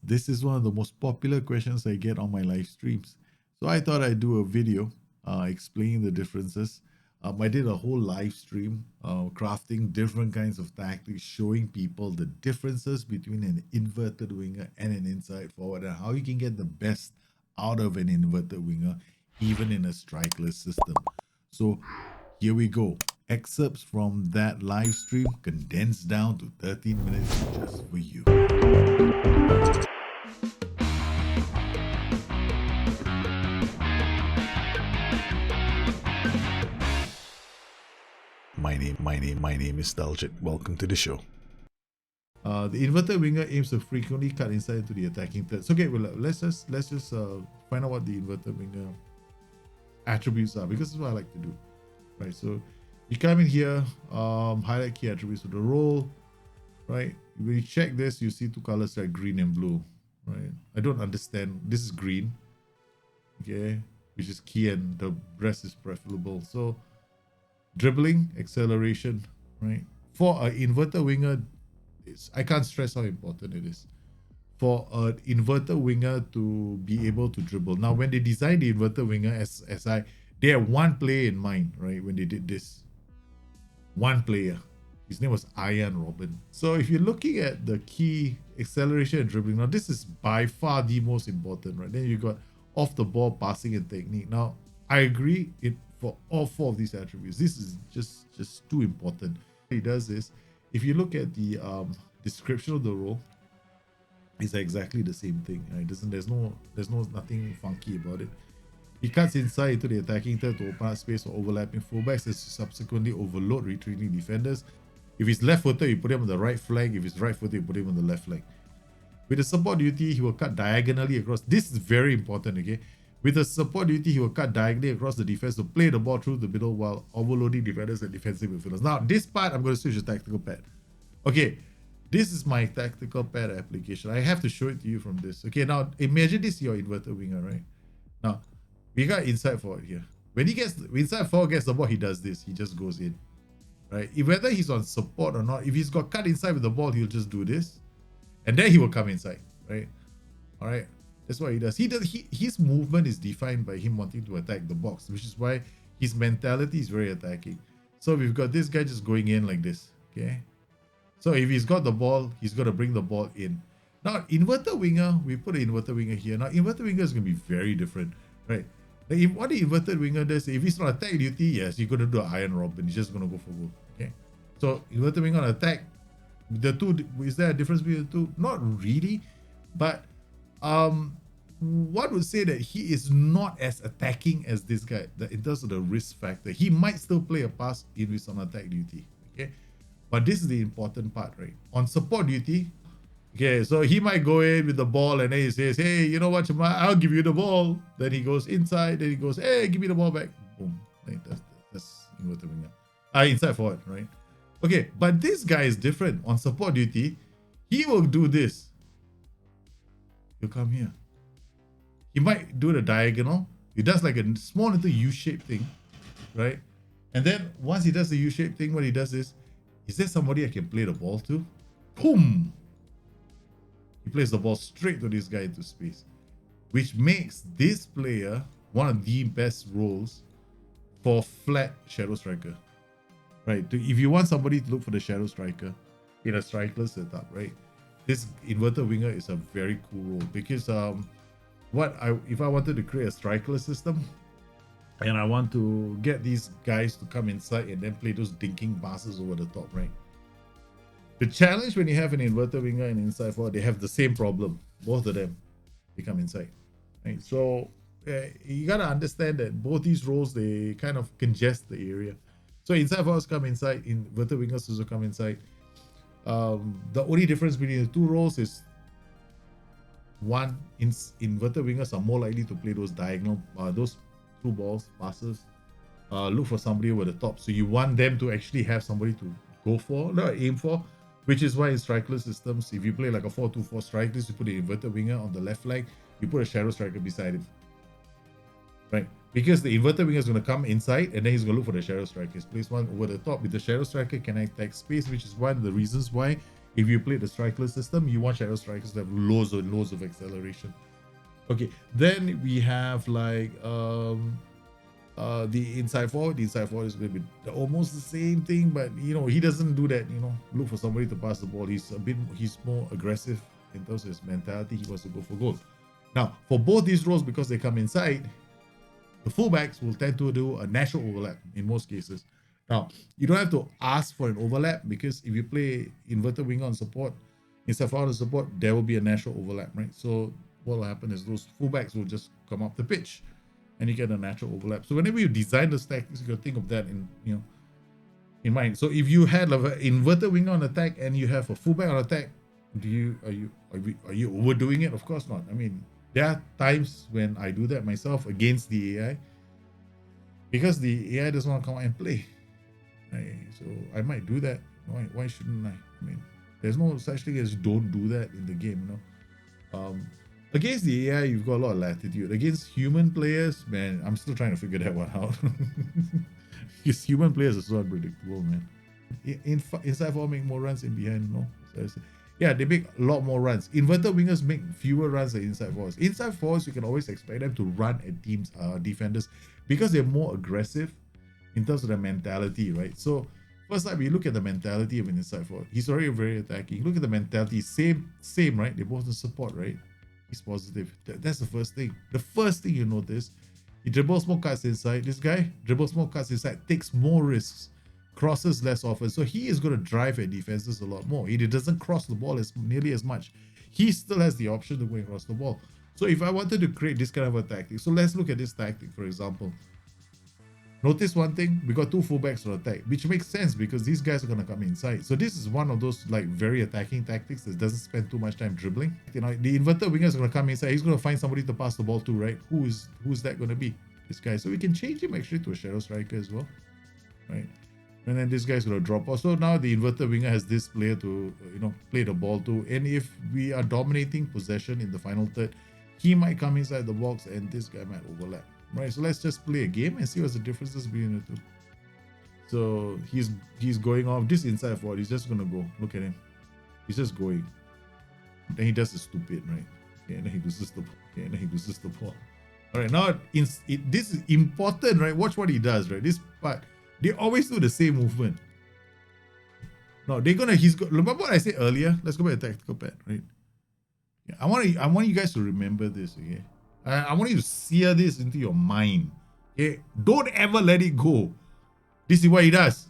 This is one of the most popular questions I get on my live streams. So I thought I'd do a video explaining the differences. I did a whole live stream crafting different kinds of tactics, showing people the differences between an inverted winger and an inside forward and how you can get the best out of an inverted winger, even in a strikeless system. So here we go. Excerpts from that live stream condensed down to 13 minutes just for you. My name is Daljit. Welcome to the show. The inverted winger aims to frequently cut inside into the attacking third. So okay, well, let's just find out what the inverted winger attributes are, because this is what I like to do. Right, so you come in here, highlight key attributes of the role. Right, when you check this, you see two colors like green and blue. Right, I don't understand. This is green, okay, which is key, and the rest is preferable. So dribbling, acceleration, right? For an inverted winger, I can't stress how important it is. For an inverted winger to be able to dribble. Now, when they designed the inverted winger, they had one player in mind, right? When they did this, one player. His name was Arjen Robben. So if you're looking at the key acceleration and dribbling, now this is by far the most important, right? Then you got off the ball passing and technique. Now, I agree for all four of these attributes. This is just too important. What he does is, if you look at the description of the role, it's exactly the same thing. Right? There's nothing funky about it. He cuts inside into the attacking third to open up space for overlapping fullbacks and subsequently overload retreating defenders. If he's left-footed, you put him on the right flank. If he's right-footed, you put him on the left flank. With the support duty, he will cut diagonally across. This is very important, okay? With the support duty, he will cut diagonally across the defense to play the ball through the middle while overloading defenders and defensive midfielders. Now, this part, I'm going to switch to tactical pad. Okay, this is my tactical pad application. I have to show it to you from this. Okay, now, imagine this is your inverted winger, right? Now, we got inside forward here. When inside forward gets the ball, he does this. He just goes in, right? Whether he's on support or not, if he's got cut inside with the ball, he'll just do this. And then he will come inside, right? All right. That's what he does. His movement is defined by him wanting to attack the box, which is why his mentality is very attacking. So we've got this guy just going in like this, okay? So if he's got the ball, he's got to bring the ball in. Now, inverted winger, we put an inverted winger here. Now, inverted winger is going to be very different, right? Like what the inverted winger does, if he's on attack duty, yes, you're going to do an Arjen Robben. He's just going to go for goal, okay? So inverted winger on attack, the two, is there a difference between the two? Not really, but one would say that he is not as attacking as this guy in terms of the risk factor. He might still play a pass if he's on attack duty, okay? But this is the important part, right? On support duty, okay, so he might go in with the ball and then he says, hey, you know what, Jamal, I'll give you the ball. Then he goes inside, then he goes, hey, give me the ball back. Boom. That's inverted winger. Inside forward, right? Okay, but this guy is different. On support duty, he will do this. He'll come here. He might do the diagonal. He does like a small little U-shaped thing, right? And then once he does the U-shaped thing, what he does is there somebody I can play the ball to? Boom! He plays the ball straight to this guy into space, which makes this player one of the best roles for flat shadow striker. Right, if you want somebody to look for the shadow striker in a strikerless setup, right, this inverted winger is a very cool role, because if I wanted to create a strikerless system and I want to get these guys to come inside and then play those dinking passes over the top, right? The challenge when you have an inverted winger and inside forward, they have the same problem. Both of them, they come inside, right? So you gotta understand that both these roles, they kind of congest the area. So inside forwards come inside, inverted wingers also come inside. The only difference between the two roles is one, inverted wingers are more likely to play those diagonal, those through balls, passes. Look for somebody over the top. So you want them to actually have somebody to go for, no, aim for, which is why in strikerless systems, if you play like a 4-2-4 strikerless, you put an inverted winger on the left flank, you put a shadow striker beside him. Right? Because the inverted winger is going to come inside and then he's going to look for the shadow striker. Place one over the top with the shadow striker can attack space, which is one of the reasons why If you play the striker system, you want shadow strikers to have loads and loads of acceleration. Okay, then we have like the inside forward. The inside forward is going to be almost the same thing, but you know, he doesn't do that. You know, look for somebody to pass the ball. He's more aggressive in terms of his mentality. He wants to go for goals. Now, for both these roles, because they come inside, the fullbacks will tend to do a natural overlap in most cases. Now, you don't have to ask for an overlap, because if you play inverted winger on support, inside forward on support, there will be a natural overlap, right? So what will happen is those fullbacks will just come up the pitch, and you get a natural overlap. So whenever you design those tactics, you got to think of that in mind. So if you had like an inverted winger on attack and you have a fullback on attack, are you overdoing it? Of course not. I mean, there are times when I do that myself against the AI, because the AI doesn't want to come out and play. Right? So I might do that. Why shouldn't I? I mean, there's no such thing as don't do that in the game, you know. Against the AI, you've got a lot of latitude. Against human players, man, I'm still trying to figure that one out. Because human players are so unpredictable, man. Inside forward make more runs in behind, no? Yeah, they make a lot more runs. Inverted wingers make fewer runs than inside forwards. Inside forwards, you can always expect them to run at teams, defenders, because they're more aggressive in terms of their mentality, right? So first time we look at the mentality of an inside forward, he's already very attacking. Look at the mentality, same, right? They both in support, right? He's positive. That's the first thing. The first thing you notice, he dribbles more cuts inside. This guy dribbles more cuts inside, takes more risks, crosses less often. So he is going to drive at defenses a lot more. He doesn't cross the ball nearly as much. He still has the option to go across the ball. So if I wanted to create this kind of a tactic, so let's look at this tactic, for example. Notice one thing, we got two fullbacks to attack, which makes sense because these guys are going to come inside. So this is one of those like very attacking tactics that doesn't spend too much time dribbling. You know, the inverted winger is going to come inside. He's going to find somebody to pass the ball to, right? Who's that going to be? This guy. So we can change him actually to a shadow striker as well, right? And then this guy's going to drop off. So now the inverted winger has this player to, play the ball to. And if we are dominating possession in the final third, he might come inside the box and this guy might overlap. Right, so let's just play a game and see what's the differences between the two. So he's going off this inside forward. He's just gonna go. Look at him. He's just going. Then he does the stupid, right? Okay, and then he loses the ball. Okay, and then he loses the ball. All right, now this is important, right? Watch what he does, right? This part, they always do the same movement. No, remember what I said earlier? Let's go back to tactical pad, right? Yeah, I want you guys to remember this, okay? I want you to sear this into your mind. Okay? Don't ever let it go. This is what he does.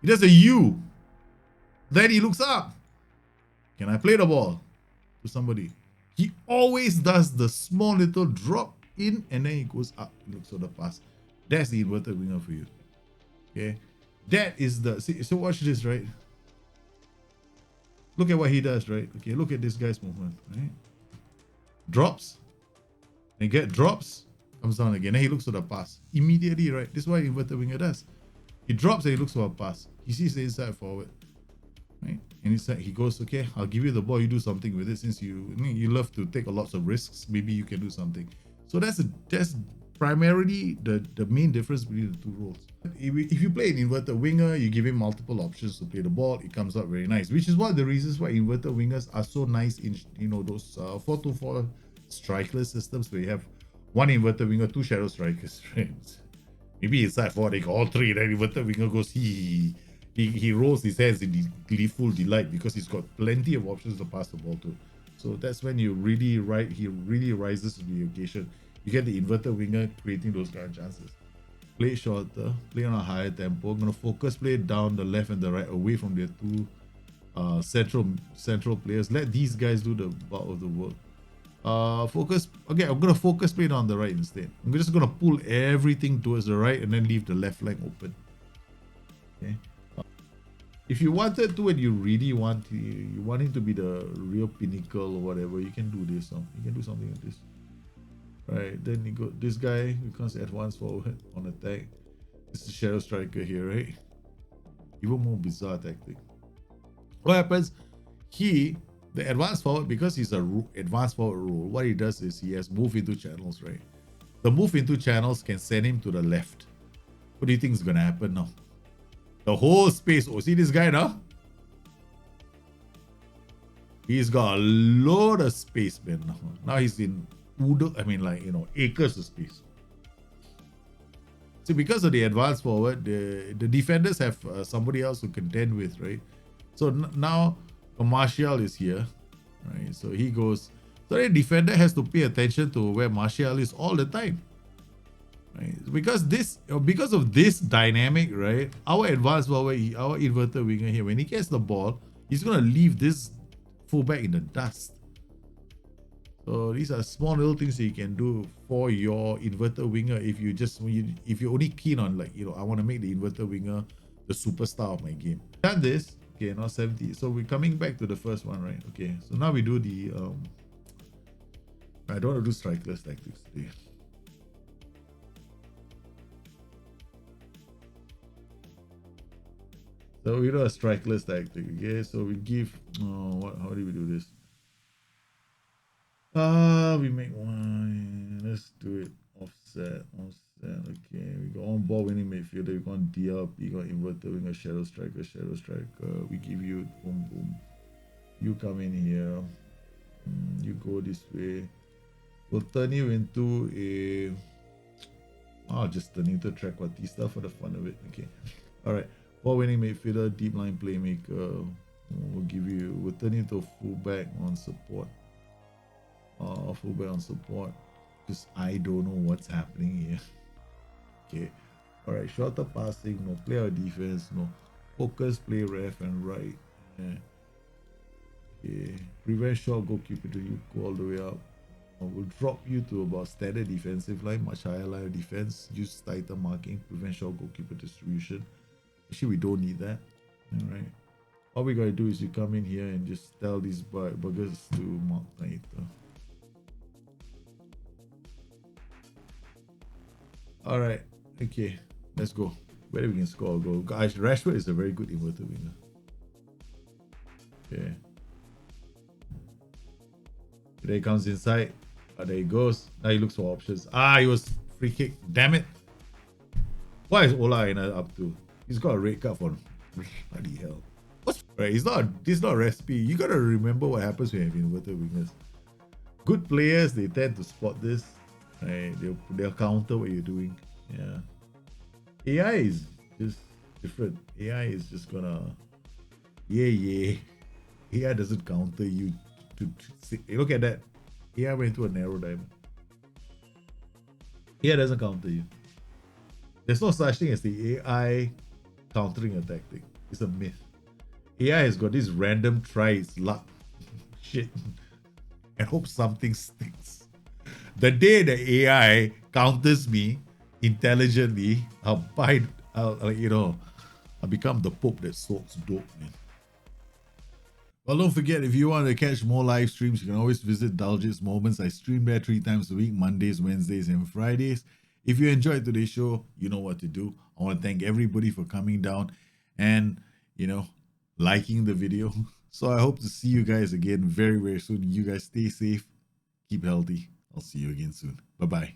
He does a U. Then he looks up. Can I play the ball to somebody? He always does the small little drop in and then he goes up. He looks for the pass. That's the inverted winger for you. Okay? That is so watch this, right? Look at what he does, right? Okay, look at this guy's movement, right? Drops. And drops, comes down again. Then he looks for the pass. Immediately, right? This is what inverted winger does. He drops and he looks for a pass. He sees the inside forward. Right? And he goes, okay, I'll give you the ball, you do something with it. Since you love to take lots of risks, maybe you can do something. So that's primarily the main difference between the two roles. If you play an inverted winger, you give him multiple options to play the ball, it comes out very nice. Which is one of the reasons why inverted wingers are so nice in those 4-2-4 strikerless systems where you have one inverted winger, two shadow strikers, right? Maybe inside forward they got all three, then inverted winger goes he rolls his hands in gleeful delight because he's got plenty of options to pass the ball to. So that's when he really rises to the occasion. You get the inverted winger creating those kind of chances. Play shorter, play on a higher tempo. I'm gonna focus play down the left and the right away from their two central players. Let these guys do the bulk of the work. Focus. Okay, I'm gonna focus play on the right instead. I'm just gonna pull everything towards the right and then leave the left flank open. Okay. If you wanted to and you really want it to be the real pinnacle or whatever, you can do this. You can do something like this. Right. Then you got this guy becomes advanced forward on attack. This is shadow striker here, right? Even more bizarre tactic. What happens? The advanced forward, because he's a advanced forward role, what he does is he has move into channels, right? The move into channels can send him to the left. What do you think is going to happen now? The whole space. Oh, see this guy now? He's got a load of space, man. Now he's in acres of space. See, because of the advanced forward, the defenders have somebody else to contend with, right? So now Martial is here, right? So he goes. So the defender has to pay attention to where Martial is all the time, right? Because of this dynamic, right? Our advanced forward, our inverted winger here, when he gets the ball, he's gonna leave this fullback in the dust. So these are small little things that you can do for your inverted winger if you're only keen on, like, I want to make the inverted winger the superstar of my game. Done this. Okay, now 70. So we're coming back to the first one, right? Okay, so now we do the I don't want to do strikerless tactics today. So we do a strikerless tactic. Okay, so we give how do we do this? We make one. Let's do it. Offset. Okay, we got on ball winning midfielder. We got DRP. We got inverter. We got shadow striker. We give you boom boom. You come in here. You go this way. We'll turn you into a. I'll just turn you into a trequartista for the fun of it. Okay. All right. Ball winning midfielder, deep line playmaker. We'll turn you into a fullback on support. Fullback on support, because I don't know what's happening here. Okay, all right. Shorter passing, no play or defense, no focus, play left and right. Yeah. Okay, prevent short goalkeeper to you go all the way up. We'll drop you to about standard defensive line, much higher line of defense. Use tighter marking, prevent short goalkeeper distribution. Actually, we don't need that. All right. All we gotta do is you come in here and just tell these buggers to mark tighter. All right, okay, let's go. Whether we can score a goal. Guys, Rashford is a very good inverted winger. Okay. There he comes inside. There he goes. Now he looks for options. He was free kick. Damn it. What is Ola Aina up to? He's got a red card for bloody hell. What's right? This is not a recipe. You gotta remember what happens when you have inverted wingers. Good players, they tend to spot this. Right, they'll counter what you're doing. Yeah. AI is just different. AI is just gonna AI doesn't counter you to see. Look at that. AI went to a narrow diamond. AI doesn't counter you. There's no such thing as the AI countering a tactic. It's a myth. AI has got this random try its luck shit and hope something sticks. The day the AI counters me intelligently, I'll become the Pope that soaks dope, man. Well, don't forget, if you want to catch more live streams, you can always visit Daljit's Moments. I stream there 3 times a week, Mondays, Wednesdays, and Fridays. If you enjoyed today's show, you know what to do. I want to thank everybody for coming down and, liking the video. So I hope to see you guys again very, very soon. You guys stay safe, keep healthy. I'll see you again soon. Bye-bye.